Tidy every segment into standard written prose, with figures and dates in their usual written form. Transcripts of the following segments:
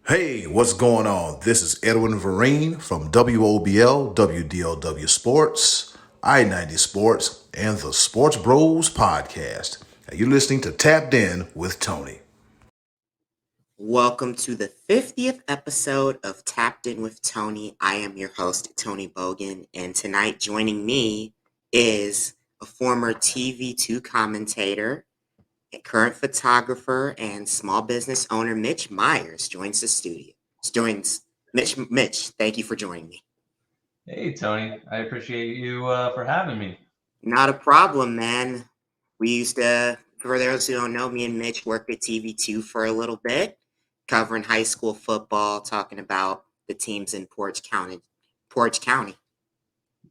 Hey, what's going on? This is Edwin Vereen from WOBL, WDLW Sports, I-90 Sports, and the Sports Bros Podcast. Now, you're listening to Tapped In with Tony. Welcome to the 50th episode of Tapped In with Tony. I am your host, Tony Bogan, and tonight joining me is a former TV2 commentator, a current photographer, and small business owner, Mitch Meyers, joins the studio. Joins Mitch, thank you for joining me. Hey, Tony. I appreciate you for having me. Not a problem, man. We used to, for those who don't know, me and Mitch worked at TV2 for a little bit, covering high school football, talking about the teams in Portage County.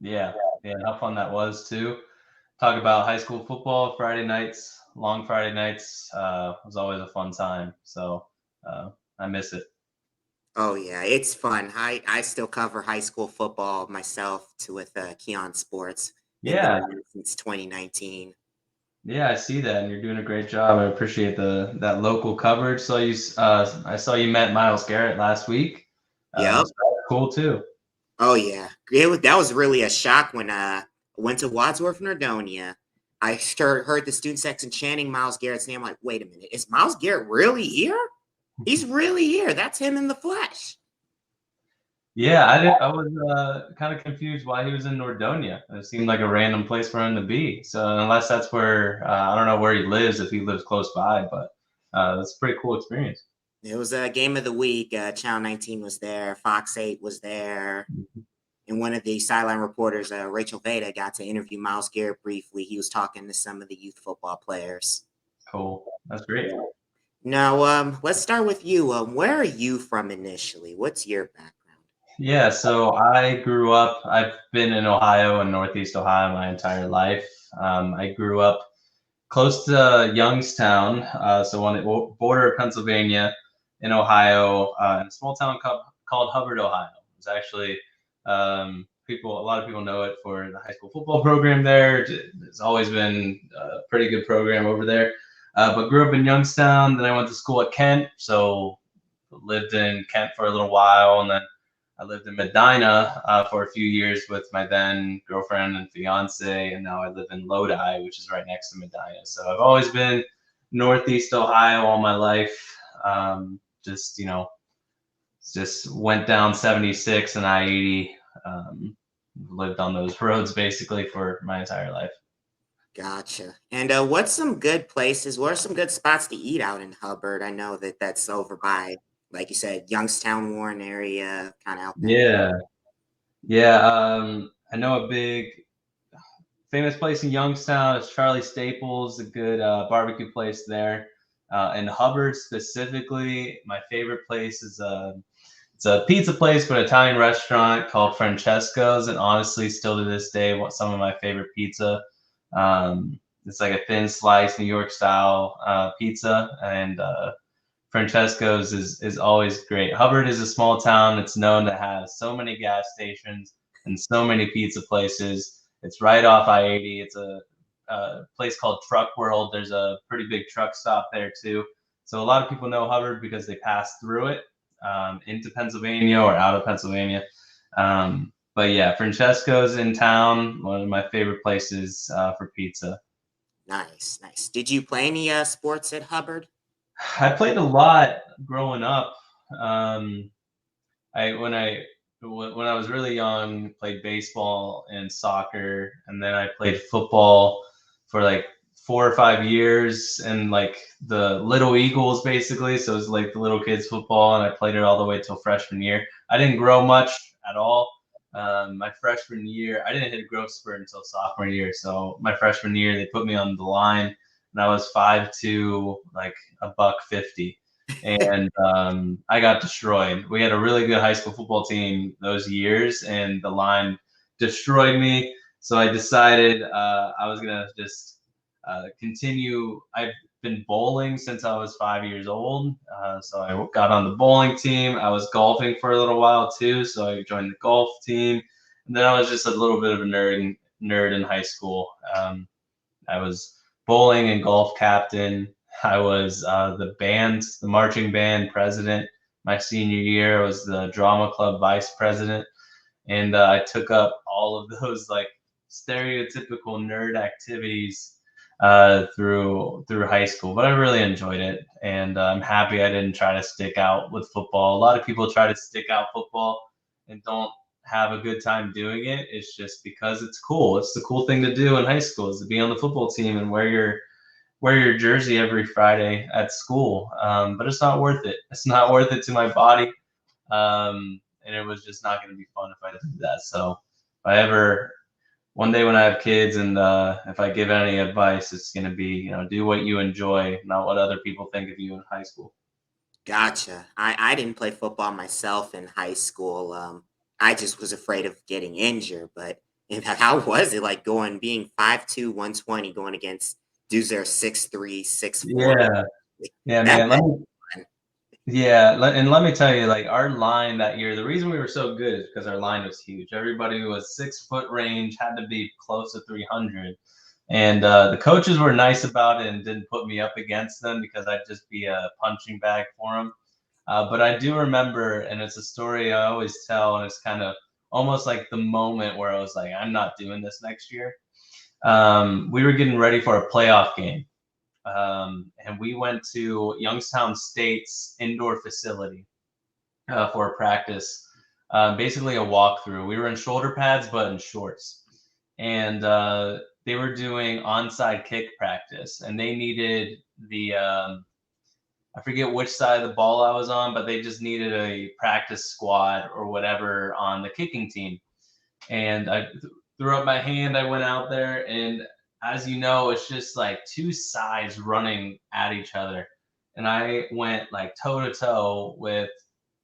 Yeah, how fun that was too. Talk about high school football Friday nights, long Friday nights. Was always a fun time. So I miss it. Oh yeah, it's fun. I still cover high school football myself with Keon Sports. Been Yeah, doing it since 2019. yeah, I see that, and you're doing a great job. I appreciate that local coverage. So I saw you met Miles Garrett last week. Yep. So cool too. Oh yeah, that was really a shock when I went to Wadsworth, Nordonia. I heard the student section chanting Miles Garrett's name. I'm like, wait a minute, is Miles Garrett really here? He's really here. That's him in the flesh. Yeah, I was kind of confused why he was in Nordonia. It seemed like a random place for him to be. So unless that's where I don't know where he lives, if he lives close by, but that's a pretty cool experience. It was a game of the week. Channel 19 was there. Fox 8 was there. And one of the sideline reporters, Rachel Veda, got to interview Miles Garrett briefly. He was talking to some of the youth football players. Cool. That's great. Now, let's start with you. Where are you from initially? What's your background? Yeah, so I've been in Ohio and Northeast Ohio my entire life. I grew up close to Youngstown, so on the border of Pennsylvania in Ohio, in a small town called Hubbard, Ohio. It's actually a lot of people know it for the high school football program there. It's always been a pretty good program over there. But grew up in Youngstown, then I went to school at Kent, so lived in Kent for a little while, and then I lived in Medina for a few years with my then girlfriend and fiance, and now I live in Lodi, which is right next to Medina. So I've always been Northeast Ohio all my life. Just went down 76 and I-80. Lived on those roads basically for my entire life. Gotcha. And what's some good places? What are some good spots to eat out in Hubbard? I know that's over by, like you said, Youngstown, Warren area, kind of out there. Yeah. I know a big famous place in Youngstown is Charlie Staples, a good barbecue place there. In Hubbard specifically, my favorite place is it's a pizza place, but Italian restaurant called Francesco's, and honestly, still to this day, some of my favorite pizza. It's like a thin slice New York style pizza, and Francesco's is always great. Hubbard is a small town. It's known to have so many gas stations and so many pizza places. It's right off I-80. It's a place called Truck World. There's a pretty big truck stop there too. So a lot of people know Hubbard because they pass through it into Pennsylvania or out of Pennsylvania. But yeah, Francesco's in town. One of my favorite places for pizza. Nice. Did you play any sports at Hubbard? I played a lot growing up. When I was really young, played baseball and soccer, and then I played football for like 4 or 5 years and like the Little Eagles basically. So it was like the little kids football, and I played it all the way till freshman year. I didn't grow much at all. My freshman year, I didn't hit a growth spurt until sophomore year. So my freshman year, they put me on the line, and I was 5'2", like $150, and I got destroyed. We had a really good high school football team those years, and the line destroyed me. So I decided I was gonna just continue. I've been bowling since I was 5 years old. So I got on the bowling team. I was golfing for a little while too. So I joined the golf team. And then I was just a little bit of a nerd in high school. I was bowling and golf captain. I was the marching band president my senior year. I was the drama club vice president, and I took up all of those like stereotypical nerd activities through high school. But I really enjoyed it, and I'm happy I didn't try to stick out with football. A lot of people try to stick out football and don't have a good time doing it. It's just because it's cool. It's the cool thing to do in high school, is to be on the football team and wear your jersey every Friday at school. But it's not worth it. It's not worth it to my body. And it was just not going to be fun if I didn't do that. So if I ever, one day when I have kids, and if I give any advice, it's going to be, do what you enjoy, not what other people think of you in high school. Gotcha. I didn't play football myself in high school. I just was afraid of getting injured. But how was it like being 5'2", 120, going against dudes that are 6'3", 6'4"? Yeah. Yeah, That, man. that And let me tell you, like, our line that year, the reason we were so good is because our line was huge. Everybody who was 6 foot range had to be close to 300. And the coaches were nice about it and didn't put me up against them because I'd just be a punching bag for them. But I do remember, and it's a story I always tell, and it's kind of almost like the moment where I was like, I'm not doing this next year. We were getting ready for a playoff game. And we went to Youngstown State's indoor facility for a practice, basically a walkthrough. We were in shoulder pads, but in shorts. And they were doing onside kick practice, and they needed I forget which side of the ball I was on, but they just needed a practice squad or whatever on the kicking team. And I threw up my hand. I went out there, and as you know, it's just like two sides running at each other. And I went like toe to toe with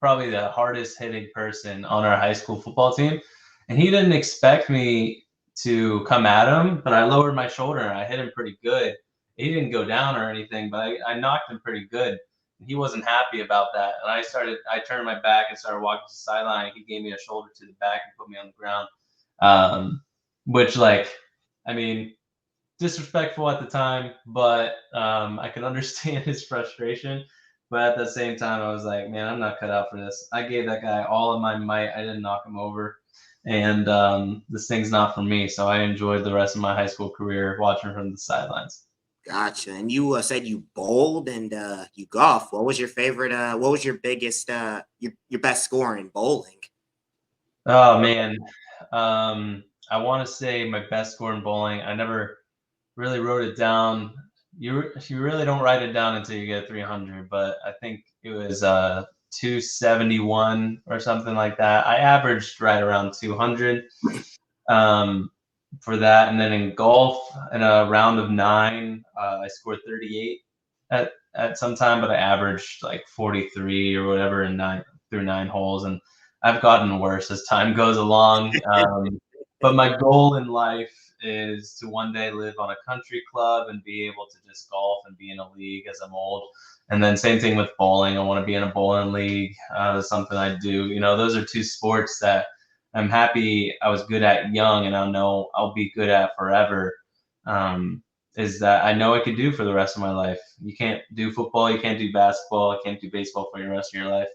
probably the hardest hitting person on our high school football team. And he didn't expect me to come at him, but I lowered my shoulder and I hit him pretty good. He didn't go down or anything, but I knocked him pretty good. And he wasn't happy about that. And I turned my back and started walking to the sideline. He gave me a shoulder to the back and put me on the ground. Which, like, I mean, disrespectful at the time, but I could understand his frustration. But at the same time, I was like, man, I'm not cut out for this. I gave that guy all of my might. I didn't knock him over. And this thing's not for me. So I enjoyed the rest of my high school career watching from the sidelines. Gotcha. And you said you bowled and you golf. What was your favorite? What was your biggest, your best score in bowling? Oh, man. I want to say my best score in bowling. I never really wrote it down. You really don't write it down until you get 300, but I think it was 271 or something like that. I averaged right around 200 for that. And then in golf, in a round of 9, I scored 38 at some time, but I averaged like 43 or whatever in 9 holes. And I've gotten worse as time goes along. But my goal in life is to one day live on a country club and be able to just golf and be in a league as I'm old. And then same thing with bowling. I want to be in a bowling league. That's something I do. Those are two sports that I'm happy I was good at young, and I know I'll be good at forever. Is that I know I could do for the rest of my life. You can't do football, you can't do basketball, you can't do baseball for the rest of your life.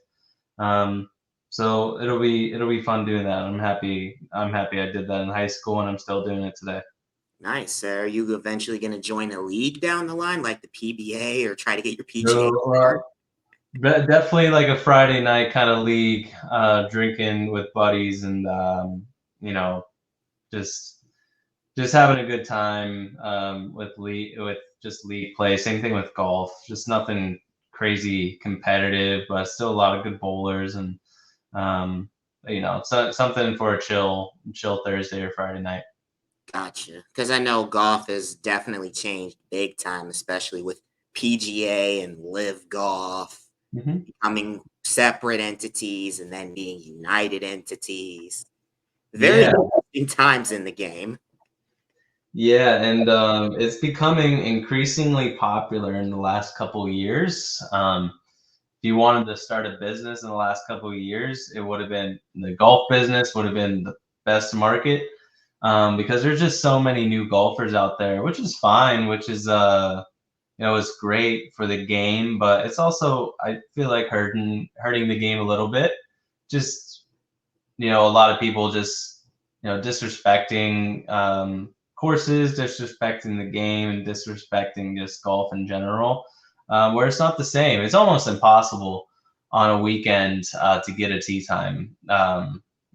So it'll be fun doing that. I'm happy I did that in high school, and I'm still doing it today. Nice. Are you eventually going to join a league down the line, like the PBA, or try to get your PGA? Definitely like a Friday night kind of league, drinking with buddies, and just having a good time with just league play. Same thing with golf. Just nothing crazy competitive, but still a lot of good bowlers, and something for a chill Thursday or Friday night. Gotcha. Because I know golf has definitely changed big time, especially with PGA and Live Golf becoming separate entities and then being united entities. Very interesting times in the game. Yeah, and it's becoming increasingly popular in the last couple of years. If you wanted to start a business in the last couple of years, it would have been the golf business would have been the best market, because there's just so many new golfers out there, which is fine, which is it's great for the game, but it's also, I feel like, hurting the game a little bit. Just, a lot of people just, disrespecting courses, disrespecting the game, and disrespecting just golf in general, where it's not the same. It's almost impossible on a weekend to get a tee time.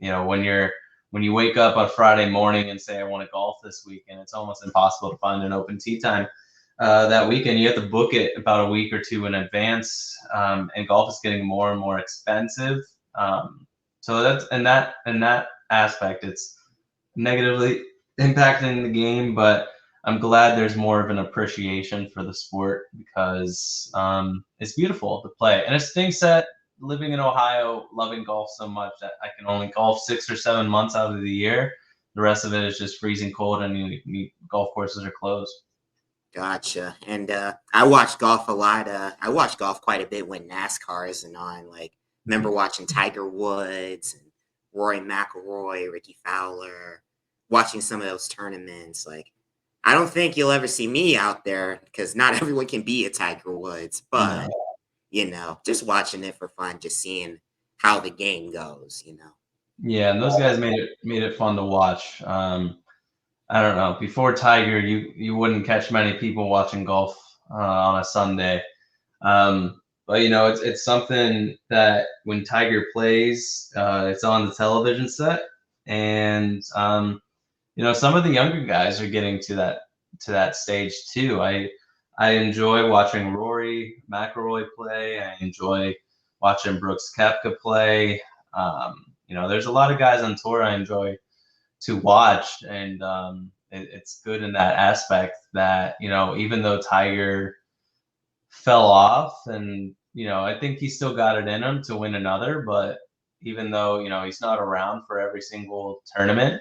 When you wake up on Friday morning and say, I want to golf this weekend, it's almost impossible to find an open tee time that weekend. You have to book it about a week or two in advance, and golf is getting more and more expensive. So that's in that aspect, it's negatively impacting the game, but I'm glad there's more of an appreciation for the sport because it's beautiful to play. And it stinks that living in Ohio, loving golf so much that I can only golf 6 or 7 months out of the year. The rest of it is just freezing cold, and golf courses are closed. Gotcha. And I watch golf a lot. I watch golf quite a bit when NASCAR isn't on. Like, remember watching Tiger Woods and Rory McIlroy, Ricky Fowler, watching some of those tournaments. Like, I don't think you'll ever see me out there because not everyone can be a Tiger Woods, but just watching it for fun, just seeing how the game goes. Yeah, and those guys made it fun to watch. I don't know. Before Tiger, you wouldn't catch many people watching golf on a Sunday. But it's something that when Tiger plays, it's on the television set, and some of the younger guys are getting to that stage too. I enjoy watching Rory McIlroy play. I enjoy watching Brooks Koepka play. There's a lot of guys on tour I enjoy to watch, and it's good in that aspect that even though Tiger fell off, and I think he still got it in him to win another, but even though he's not around for every single tournament,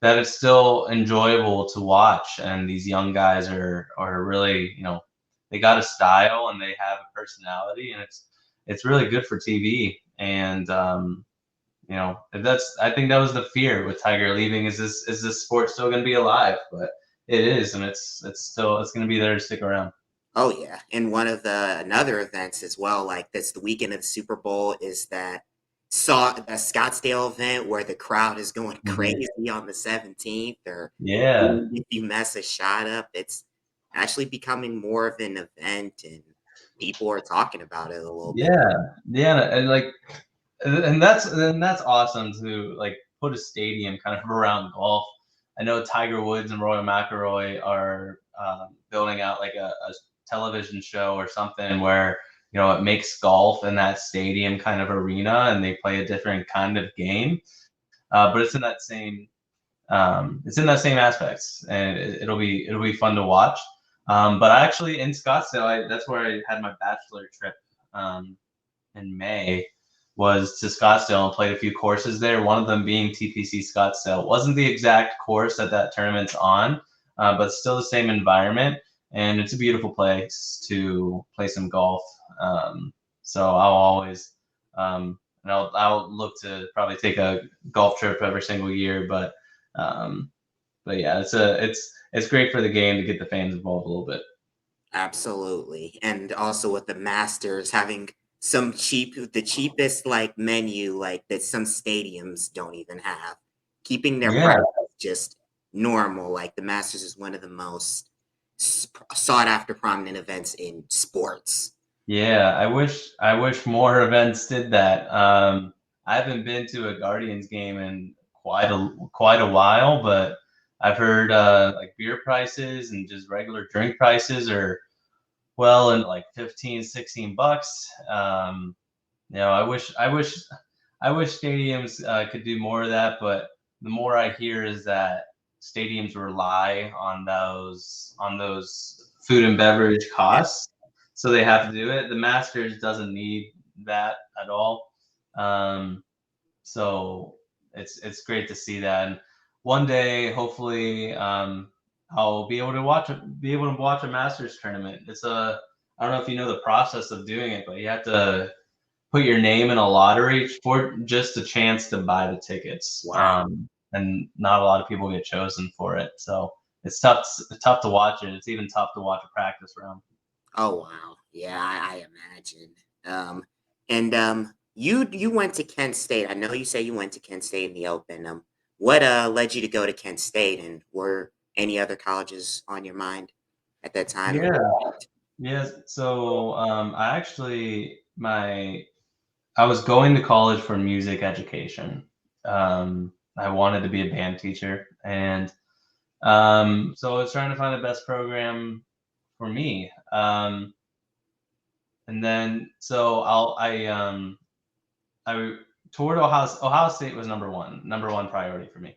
that it's still enjoyable to watch. And these young guys are really, they got a style and they have a personality, and it's really good for TV. And I think that was the fear with Tiger leaving. Is this sport still going to be alive? But it is, and it's going to be there to stick around. Oh yeah, and one of the another events as well, like that's the weekend of the Super Bowl, is that Scottsdale event where the crowd is going crazy on the 17th. Or Yeah, if you mess a shot up, it's actually becoming more of an event, and people are talking about it a little bit. Yeah, and that's awesome to put a stadium kind of around golf. I know Tiger Woods and Rory McIlroy are building out like a television show or something where it makes golf in that stadium kind of arena, and they play a different kind of game, but it's in that same aspects, and it'll be fun to watch. But actually in Scottsdale, that's where I had my bachelor trip in May, was to Scottsdale, and played a few courses there. One of them being TPC Scottsdale. It wasn't the exact course that tournament's on, but still the same environment. And it's a beautiful place to play some golf. So I'll always, and I'll look to probably take a golf trip every single year. But yeah, it's great for the game to get the fans involved a little bit. Absolutely, and also with the Masters having the cheapest like menu like that some stadiums don't even have, keeping their prices just normal. Like the Masters is one of the most sought after prominent events in sports. Yeah, I wish more events did that. I haven't been to a Guardians game in quite a while, but I've heard beer prices and just regular drink prices are well in like 15, 16 bucks. I wish stadiums could do more of that, but the more I hear is that stadiums rely on those food and beverage costs, so they have to do it. The Masters doesn't need that at all. So it's great to see that. And one day, hopefully, I'll be able to watch a Masters tournament. I don't know if you know the process of doing it, but you have to put your name in a lottery for just a chance to buy the tickets. Wow. And not a lot of people get chosen for it. So it's tough to watch it. It's even tough to watch a practice round. Oh wow, yeah, I imagine. And you went to Kent State. I know you say you went to Kent State in the Open. What led you to go to Kent State, and were any other colleges on your mind at that time? Yeah. Yes. So I actually I was going to college for music education. I wanted to be a band teacher, and so I was trying to find the best program for me. And then so I toured Ohio State was number one priority for me,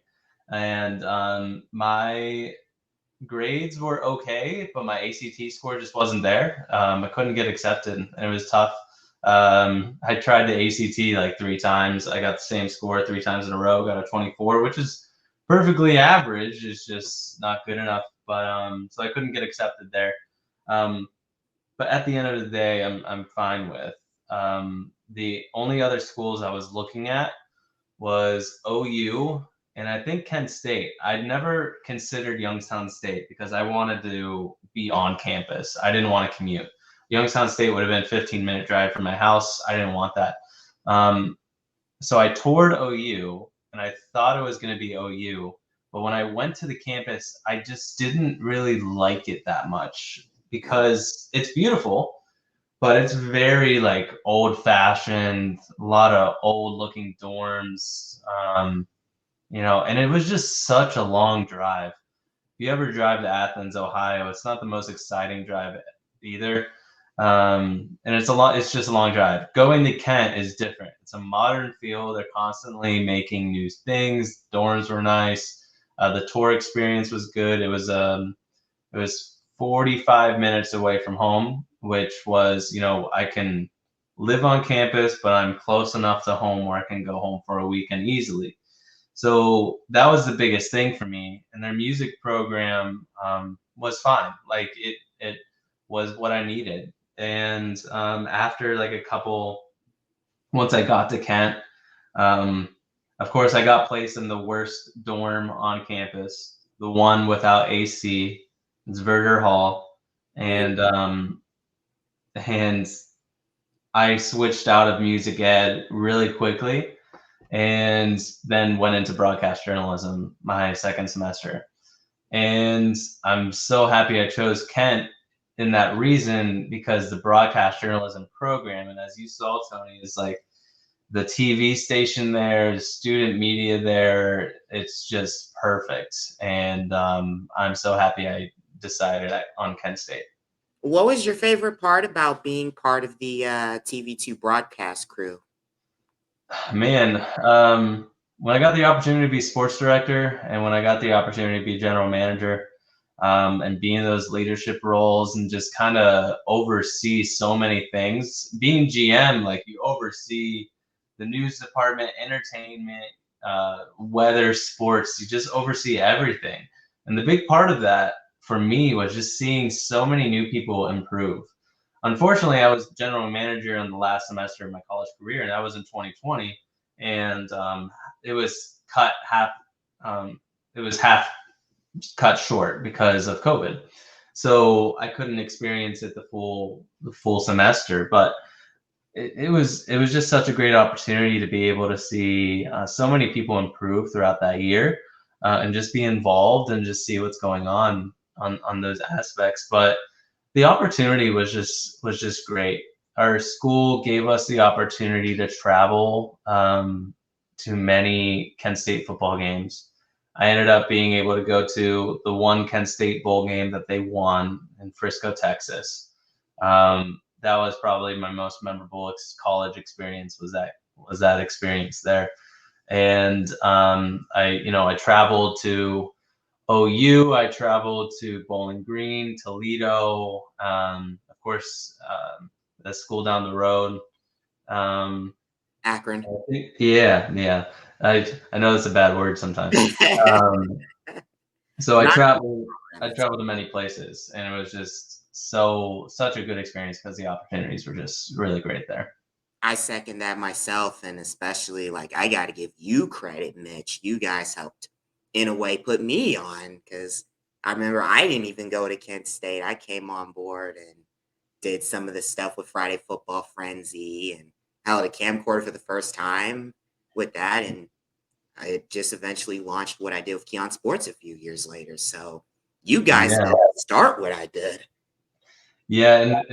and my grades were okay, but my ACT score just wasn't there. I couldn't get accepted, and it was tough. I tried the ACT like 3 times. I got the same score 3 times in a row. Got a 24, which is perfectly average. It's just not good enough. But so I couldn't get accepted there. Um, but at the end of the day, I'm fine with. The only other schools I was looking at was OU and I think Kent State. I'd never considered Youngstown State because I wanted to be on campus. I didn't want to commute. Youngstown State would have been a 15-minute drive from my house. I didn't want that. Um, so I toured OU and I thought it was going to be OU. But when I went to the campus, I just didn't really like it that much because it's beautiful, but it's very like old fashioned, a lot of old looking dorms. And it was just such a long drive. If you ever drive to Athens, Ohio, it's not the most exciting drive either. And it's just a long drive. Going to Kent is different. It's a modern feel. They're constantly making new things. Dorms were nice. The tour experience was good. It was 45 minutes away from home, which was, I can live on campus, but I'm close enough to home where I can go home for a weekend easily. So that was the biggest thing for me. And their music program was fine. Like it was what I needed. And after like once I got to Kent, um, of course, I got placed in the worst dorm on campus, the one without AC. It's Verger Hall, and I switched out of music ed really quickly, and then went into broadcast journalism my second semester. And I'm so happy I chose Kent in that reason because the broadcast journalism program, and as you saw, Tony, is like the TV station there, the student media there. It's just perfect, and I'm so happy I decided on Kent State. What was your favorite part about being part of the TV2 broadcast crew? Man, when I got the opportunity to be sports director and when I got the opportunity to be general manager, and be in those leadership roles and just kind of oversee so many things. Being GM, like you oversee the news department, entertainment, weather, sports, you just oversee everything. And the big part of that for me was just seeing so many new people improve. Unfortunately, I was general manager in the last semester of my college career, and that was in 2020. And it was cut half. It was half cut short because of COVID. So I couldn't experience it the full semester, but it was just such a great opportunity to be able to see so many people improve throughout that year, and just be involved and just see what's going on those aspects. But the opportunity was just great. Our school gave us the opportunity to travel to many Kent State football games. I ended up being able to go to the one Kent State bowl game that they won in Frisco, Texas. That was probably my most memorable college experience. Was that experience there? And I traveled to OU. I traveled to Bowling Green, Toledo. Of course, the school down the road. Um, Akron. yeah, yeah. I know that's a bad word sometimes. Um, so I Not traveled. I traveled to many places, and it was just such a good experience because the opportunities were just really great there. I second that myself, and especially like I got to give you credit, Mitch. You guys helped in a way put me on because I remember I didn't even go to Kent State. I came on board, and did some of the stuff with Friday Football Frenzy and held a camcorder for the first time with that. And I just eventually launched what I did with Keon Sports a few years later. So you guys Yeah. didn't start what I did. Yeah, and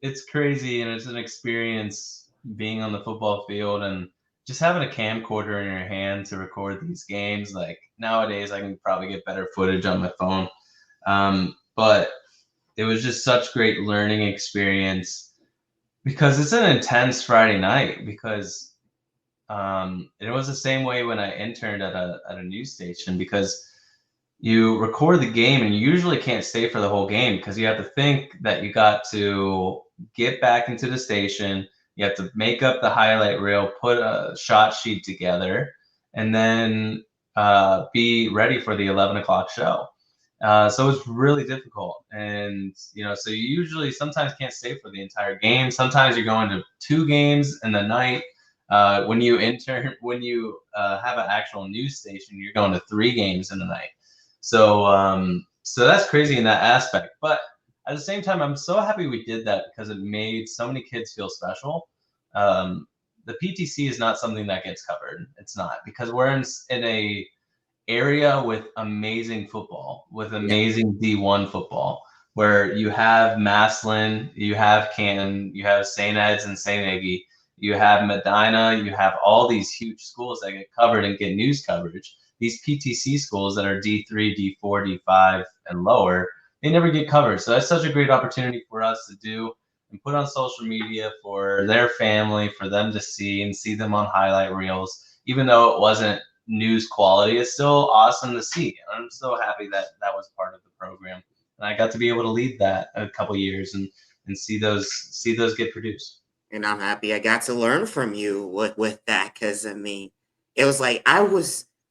it's crazy, and it's an experience being on the football field and just having a camcorder in your hand to record these games. Like nowadays, I can probably get better footage on my phone, but it was just such great learning experience because it's an intense Friday night. Because it was the same way when I interned at a news station, because you record the game and you usually can't stay for the whole game because you have to think that you got to get back into the station. You have to make up the highlight reel, put a shot sheet together, and then be ready for the 11 o'clock show. So it's really difficult. And, so you usually sometimes can't stay for the entire game. Sometimes you're going to 2 games in the night. When you have an actual news station, you're going to 3 games in the night. So that's crazy in that aspect. But at the same time, I'm so happy we did that because it made so many kids feel special. The PTC is not something that gets covered. It's not, because we're in a area with amazing football, with amazing D1 football, where you have Maslin, you have Canton, you have St. Ed's and St. Iggy, you have Medina, you have all these huge schools that get covered and get news coverage. These PTC schools that are D3, D4, D5, and lower, they never get covered. So that's such a great opportunity for us to do and put on social media for their family, for them to see and see them on highlight reels. Even though it wasn't news quality, it's still awesome to see. I'm so happy that that was part of the program. And I got to be able to lead that a couple years and see those get produced. And I'm happy I got to learn from you with that, because I mean, it was like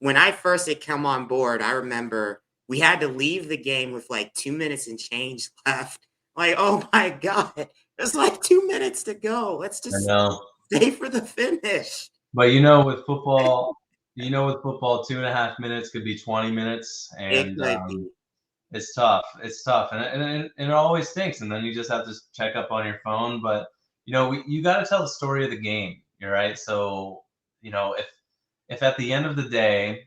when I first had come on board, I remember we had to leave the game with like 2 minutes and change left. Like, oh my God, there's like 2 minutes to go. Let's I just know. stay for the finish. But with football, 2.5 minutes could be 20 minutes, It and could be. it's tough. It's tough, and it always stinks. And then you just have to check up on your phone. But you got to tell the story of the game. You're right. So if at the end of the day,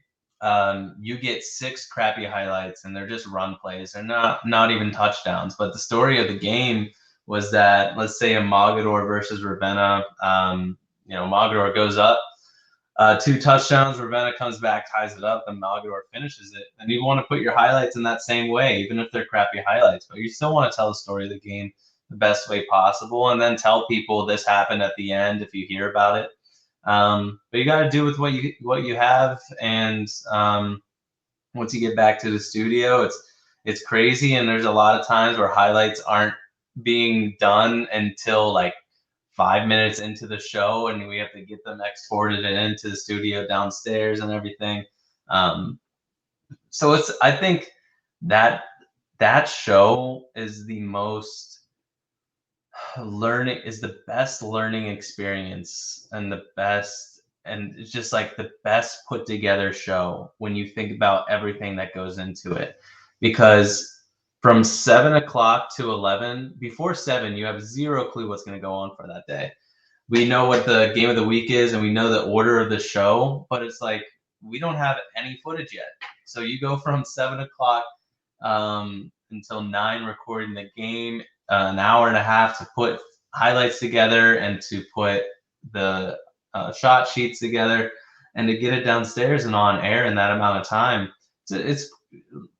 you get 6 crappy highlights and they're just run plays, they're not even touchdowns. But the story of the game was that, let's say, a Mogador versus Ravenna. Mogador goes up 2 touchdowns, Ravenna comes back, ties it up, and Mogador finishes it. And you want to put your highlights in that same way, even if they're crappy highlights. But you still want to tell the story of the game the best way possible, and then tell people this happened at the end if you hear about it. But you got to do with what you have, and once you get back to the studio, it's crazy, and there's a lot of times where highlights aren't being done until like 5 minutes into the show, and we have to get them exported and into the studio downstairs and everything. So I think that show is the best learning experience, and it's just like the best put together show when you think about everything that goes into it. Because from 7 o'clock to 11, before 7, you have zero clue what's going to go on for that day. We know what the game of the week is, and we know the order of the show, but it's like we don't have any footage yet. So you go from 7 o'clock until 9 recording the game, an hour and a half to put highlights together and to put the shot sheets together and to get it downstairs and on air in that amount of time. It's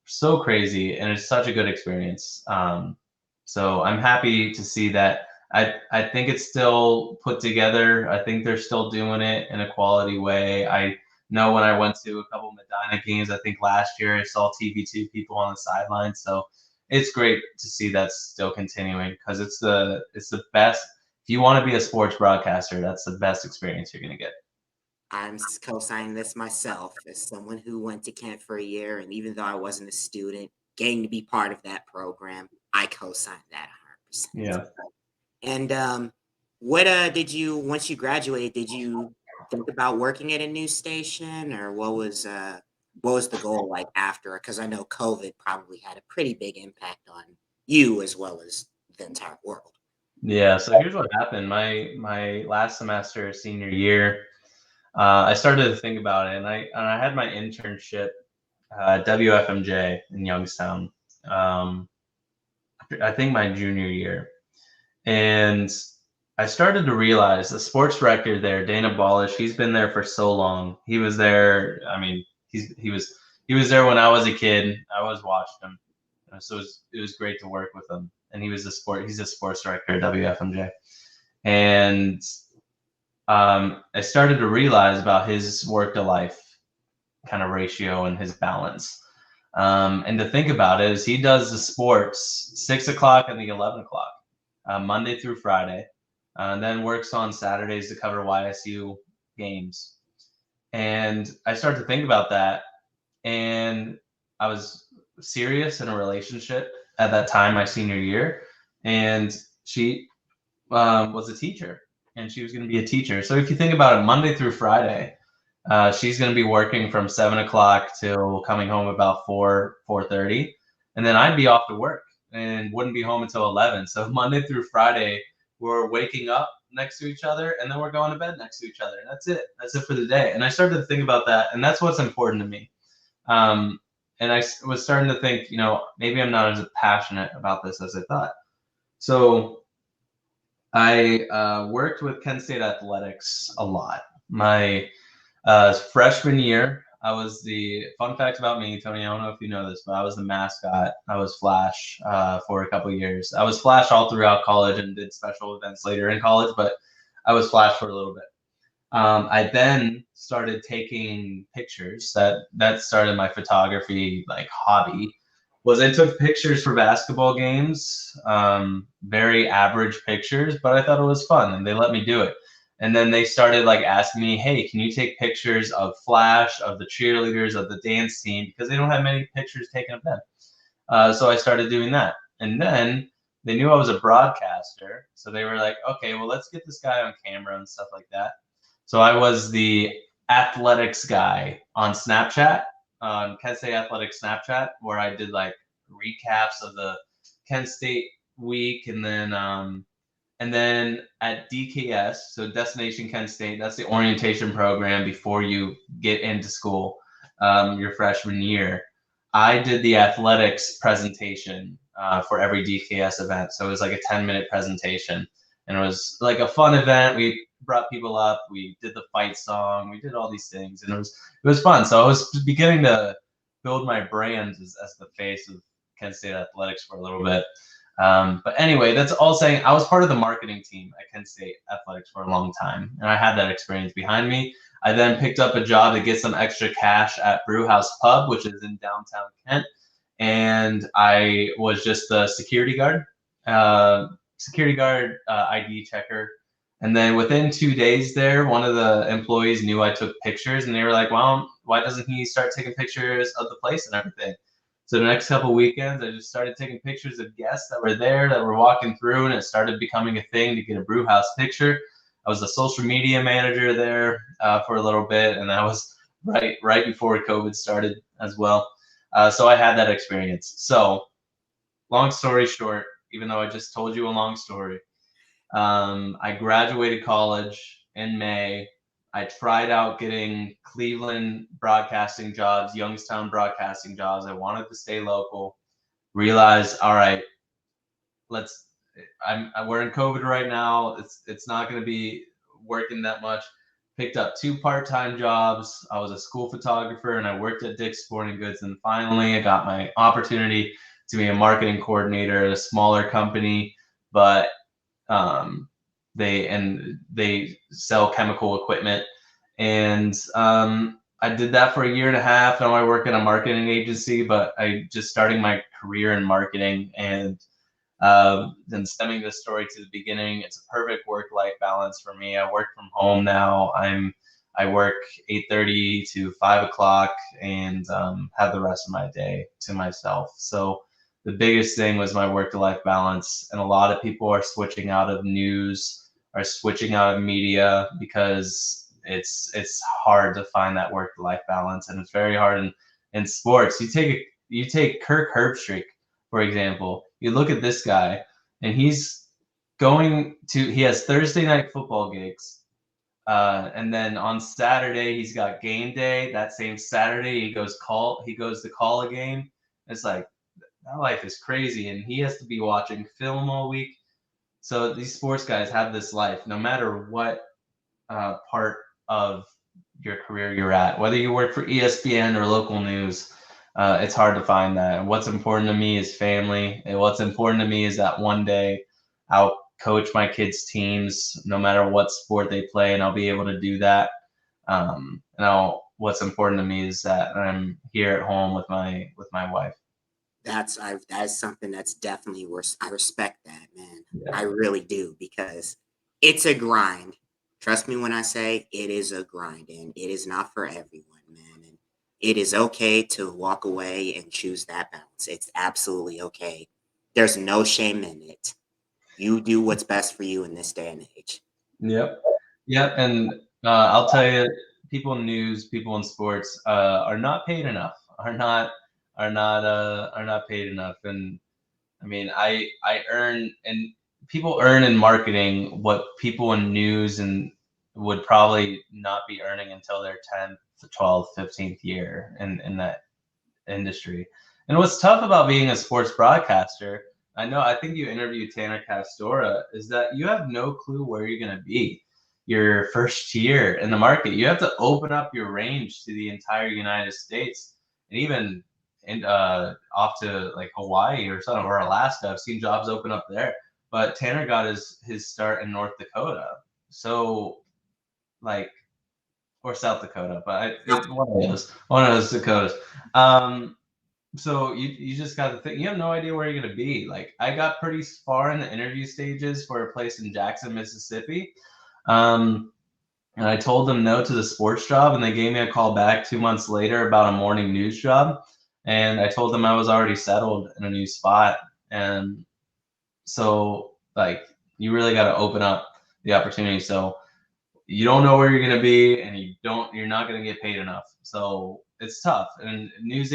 so crazy, and it's such a good experience. So I'm happy to see that. I think it's still put together. I think they're still doing it in a quality way. I know when I went to a couple Medina games, I think last year I saw TV2 people on the sidelines. So it's great to see that's still continuing, because it's the best. If you want to be a sports broadcaster, that's the best experience you're going to get. I'm co-signing this myself as someone who went to Kent for a year, and even though I wasn't a student, getting to be part of that program, I co-signed that 100%. Yeah. And what once you graduated, did you think about working at a news station, or what was the goal after? Because I know COVID probably had a pretty big impact on you as well as the entire world. Yeah. So here's what happened. My last semester, senior year, I started to think about it, and I had my internship, WFMJ in Youngstown. I think my junior year, and I started to realize the sports director there, Dana Balish, he's been there for so long. He was there. I mean, he was there when I was a kid. I always watched him, so it was great to work with him. And he's a sports director at WFMJ, and I started to realize about his work to life kind of ratio and his balance. And to think about it is he does the sports 6 o'clock and the 11 o'clock, Monday through Friday, and then works on Saturdays to cover YSU games. And I started to think about that, and I was serious in a relationship at that time, my senior year, and she was a teacher, and she was going to be a teacher. So if you think about it, Monday through Friday, she's going to be working from 7 o'clock till coming home about 4:30, and then I'd be off to work and wouldn't be home until 11. So Monday through Friday, we're waking up next to each other, and then we're going to bed next to each other. And that's it. That's it for the day. And I started to think about that, and that's what's important to me. And I was starting to think, maybe I'm not as passionate about this as I thought. So I worked with Kent State athletics a lot. My freshman year, I was fun fact about me, Tony, I don't know if you know this, but I was the mascot. I was Flash for a couple of years. I was Flash all throughout college and did special events later in college, but I was Flash for a little bit. I then started taking pictures. That started my photography hobby. I took pictures for basketball games, very average pictures, but I thought it was fun, and they let me do it. And then they started asking me, hey, can you take pictures of Flash, of the cheerleaders, of the dance team, because they don't have many pictures taken of them. So I started doing that. And then they knew I was a broadcaster, so they were like, okay, well, let's get this guy on camera and stuff like that. So I was the athletics guy on Snapchat, on Kent State Athletics Snapchat, where I did recaps of the Kent State week, and then at DKS, so Destination Kent State, that's the orientation program before you get into school, your freshman year. I did the athletics presentation for every DKS event, so it was a 10-minute presentation, and it was a fun event. We brought people up, we did the fight song, we did all these things, and it was fun. So I was beginning to build my brand as the face of Kent State athletics for a little bit. But anyway, that's all saying I was part of the marketing team at Kent State athletics for a long time, and I had that experience behind me. I then picked up a job to get some extra cash at Brewhouse Pub, which is in downtown Kent, and I was just the security guard, ID checker. And then within 2 days there, one of the employees knew I took pictures, and they were like, well, why doesn't he start taking pictures of the place and everything? So the next couple of weekends, I just started taking pictures of guests that were there, that were walking through, and it started becoming a thing to get a brew house picture. I was a social media manager there for a little bit, and that was right before COVID started as well. So I had that experience. So long story short, even though I just told you a long story, I graduated college in May. I tried out getting Cleveland broadcasting jobs, Youngstown broadcasting jobs. I wanted to stay local. Realized, all right, we're in COVID right now. It's not going to be working that much. Picked up 2 part-time jobs. I was a school photographer, and I worked at Dick's Sporting Goods. And finally, I got my opportunity to be a marketing coordinator at a smaller company, but they sell chemical equipment, and I did that for a year and a half. Now I work at a marketing agency, but I just starting my career in marketing, and then stemming this story to the beginning, it's a perfect work-life balance for me. I work from home now. I work 8:30 to 5 o'clock, and have the rest of my day to myself. So the biggest thing was my work-to-life balance, and a lot of people are switching out of news, are switching out of media, because it's hard to find that work-to-life balance, and it's very hard in sports. You take Kirk Herbstreit, for example. You look at this guy. and he has Thursday night football gigs. And then on Saturday he's got game day. That same Saturday he goes to call a game. It's like, that life is crazy, and he has to be watching film all week. So these sports guys have this life, no matter what part of your career you're at, whether you work for ESPN or local news. It's hard to find that. And what's important to me is family. And what's important to me is that one day I'll coach my kids' teams, no matter what sport they play, and I'll be able to do that. What's important to me is that I'm here at home with my wife. That's something that's definitely worse. I respect that, man. Yeah. I really do, because it's a grind. Trust me when I say it is a grind, and it is not for everyone, man. And it is okay to walk away and choose that balance. It's absolutely okay. There's no shame in it. You do what's best for you in this day and age. Yep. And I'll tell you, people in news, people in sports are not paid enough. Are not paid enough. And I mean, I earn, and people earn in marketing what people in news and would probably not be earning until their 10th, 12th, 15th year in that industry. And what's tough about being a sports broadcaster, I think you interviewed Tanner Castora, is that you have no clue where you're going to be your first year in the market. You have to open up your range to the entire United States, and even off to like Hawaii or something, or Alaska. I've seen jobs open up there. But Tanner got his start in North Dakota, so like, or South Dakota, but one of those Dakotas. So you just got to think, you have no idea where you're going to be. Like, I got pretty far in the interview stages for a place in Jackson, Mississippi. And I told them no to the sports job, and they gave me a call back 2 months later about a morning news job. And I told them I was already settled in a new spot. And so, like, you really got to open up the opportunity. So you don't know where you're going to be, and you're not going to get paid enough. So it's tough. And news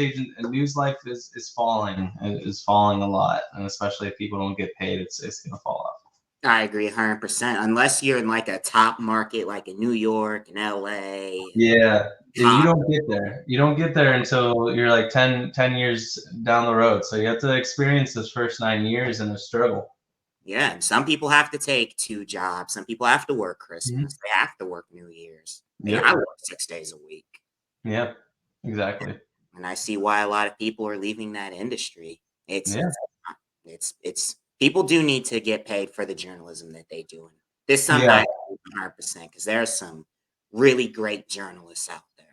life is falling a lot. And especially if people don't get paid, it's going to fall off. I agree 100%. Unless you're in like a top market, like in New York and LA. Yeah. You don't get there. You don't get there until you're like 10 years down the road. So you have to experience those first 9 years in a struggle. Yeah, and some people have to take 2 jobs. Some people have to work Christmas. Mm-hmm. They have to work New Year's. Yep. I work 6 days a week. Yeah, exactly. And I see why a lot of people are leaving that industry. It's people do need to get paid for the journalism that they do. And this is something I agree 100%, because there are some really great journalists out there.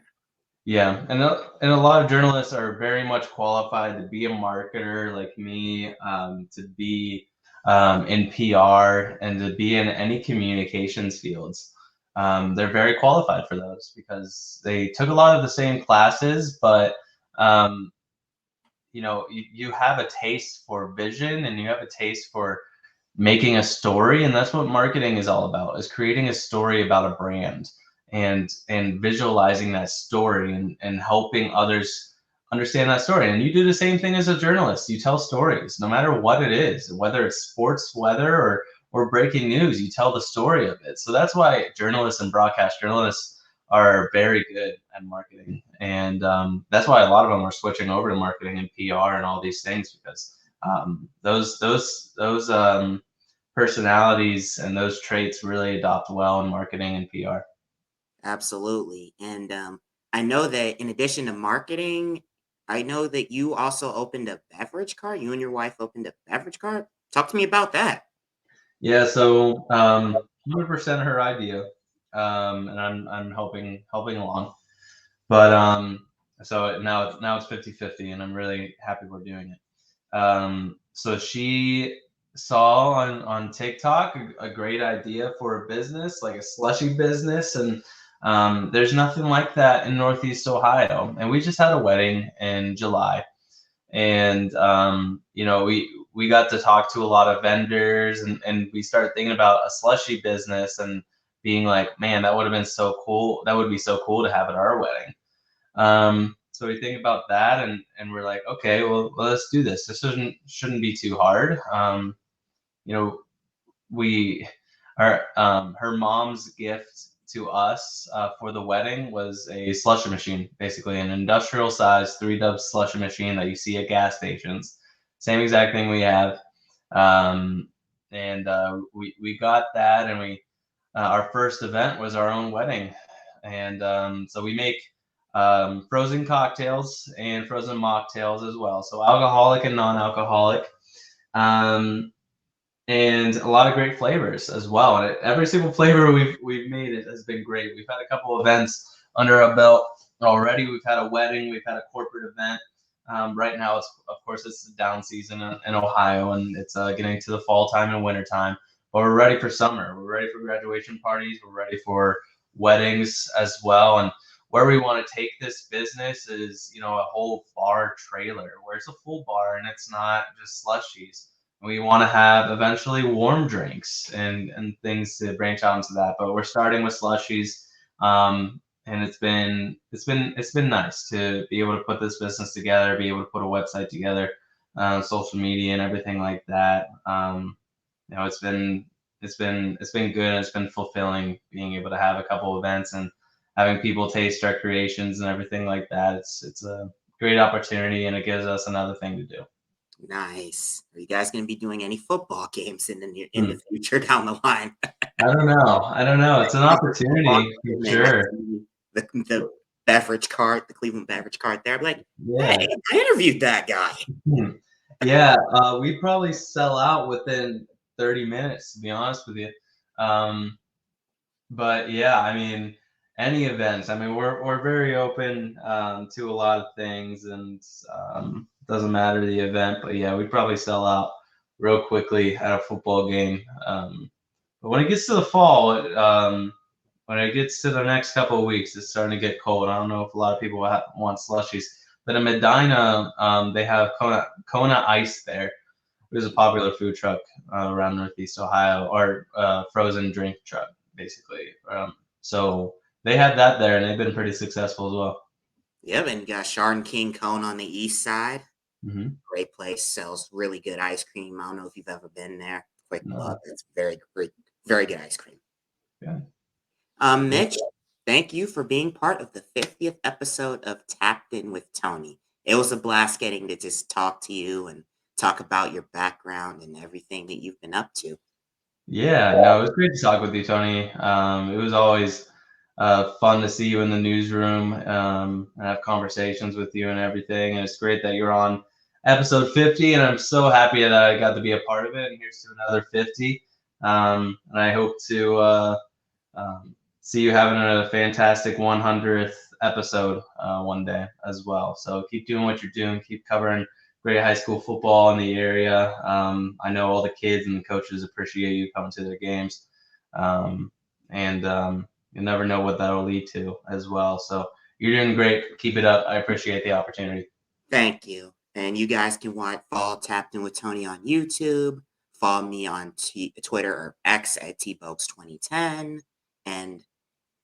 Yeah, and a lot of journalists are very much qualified to be a marketer like me, to be in PR, and to be in any communications fields. They're very qualified for those because they took a lot of the same classes, but you have a taste for vision, and you have a taste for making a story, and that's what marketing is all about, is creating a story about a brand and visualizing that story and helping others understand that story. And you do the same thing as a journalist. You tell stories, no matter what it is, whether it's sports, weather, or breaking news, you tell the story of it. So that's why journalists and broadcast journalists are very good at marketing. And that's why a lot of them are switching over to marketing and PR and all these things, because those personalities and those traits really adopt well in marketing and PR. Absolutely. And I know that in addition to marketing, I know that you also opened a beverage cart. You and your wife opened a beverage cart. Talk to me about that. Yeah, so 100% her idea, and I'm helping along. But so now it's 50-50, and I'm really happy we're doing it. So she saw on TikTok a great idea for a business, like a slushy business, and there's nothing like that in Northeast Ohio. And we just had a wedding in July, and we got to talk to a lot of vendors, and we started thinking about a slushy business and being like, man, that would have been so cool. That would be so cool to have at our wedding. So we think about that, and we're like, okay, well, let's do this. This shouldn't be too hard. we her mom's gift to us for the wedding was a slushy machine, basically an industrial size 3 Dub slushy machine that you see at gas stations. Same exact thing we have. And we got that, and our first event was our own wedding. And so we make frozen cocktails and frozen mocktails as well. So alcoholic and non-alcoholic. And a lot of great flavors as well. And every single flavor we've made it has been great. We've had a couple events under our belt already. We've had a wedding. We've had a corporate event. Right now, it's the down season in Ohio, and it's getting to the fall time and winter time. But we're ready for summer. We're ready for graduation parties. We're ready for weddings as well. And where we want to take this business is, a whole bar trailer where it's a full bar and it's not just slushies. We want to have eventually warm drinks and things to branch out into that. But we're starting with slushies. And it's been nice to be able to put this business together, be able to put a website together, social media and everything like that. It's been good, and it's been fulfilling being able to have a couple events and having people taste our creations and everything like that. It's a great opportunity, and it gives us another thing to do. Nice. Are you guys going to be doing any football games in the future down the line? I don't know. It's an opportunity for sure. The beverage cart, the Cleveland beverage cart there. I'm like, Yeah. hey, I interviewed that guy. Yeah, we'd probably sell out within 30 minutes, to be honest with you. But yeah, I mean, any events. I mean, we're very open to a lot of things, and doesn't matter the event. But yeah, we'd probably sell out real quickly at a football game. But when it gets to the fall, when it gets to the next couple of weeks, it's starting to get cold. I don't know if a lot of people want slushies, but in Medina, they have Kona Ice there. There's a popular food truck around Northeast Ohio, or frozen drink truck, basically. So they have that there, and they've been pretty successful as well. Yep, and you got Chardon King Cone on the east side. Mm-hmm. Great place, sells really good ice cream. I don't know if you've ever been there. Quick plug, it's very good ice cream. Yeah. Mitch, thank you for being part of the 50th episode of Tapped In with Tony. It was a blast getting to just talk to you and talk about your background and everything that you've been up to. Yeah, no, it was great to talk with you, Tony. It was always fun to see you in the newsroom and have conversations with you and everything. And it's great that you're on episode 50, and I'm so happy that I got to be a part of it. And here's to another 50. And I hope to see you having a fantastic 100th episode one day as well. So keep doing what you're doing. Keep covering great high school football in the area. I know all the kids and the coaches appreciate you coming to their games. And you never know what that'll lead to as well. So you're doing great. Keep it up. I appreciate the opportunity. Thank you. And you guys can follow Tapped In with Tony on YouTube. Follow me on Twitter or X at tbogues2010. And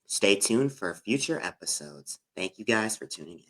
stay tuned for future episodes. Thank you guys for tuning in.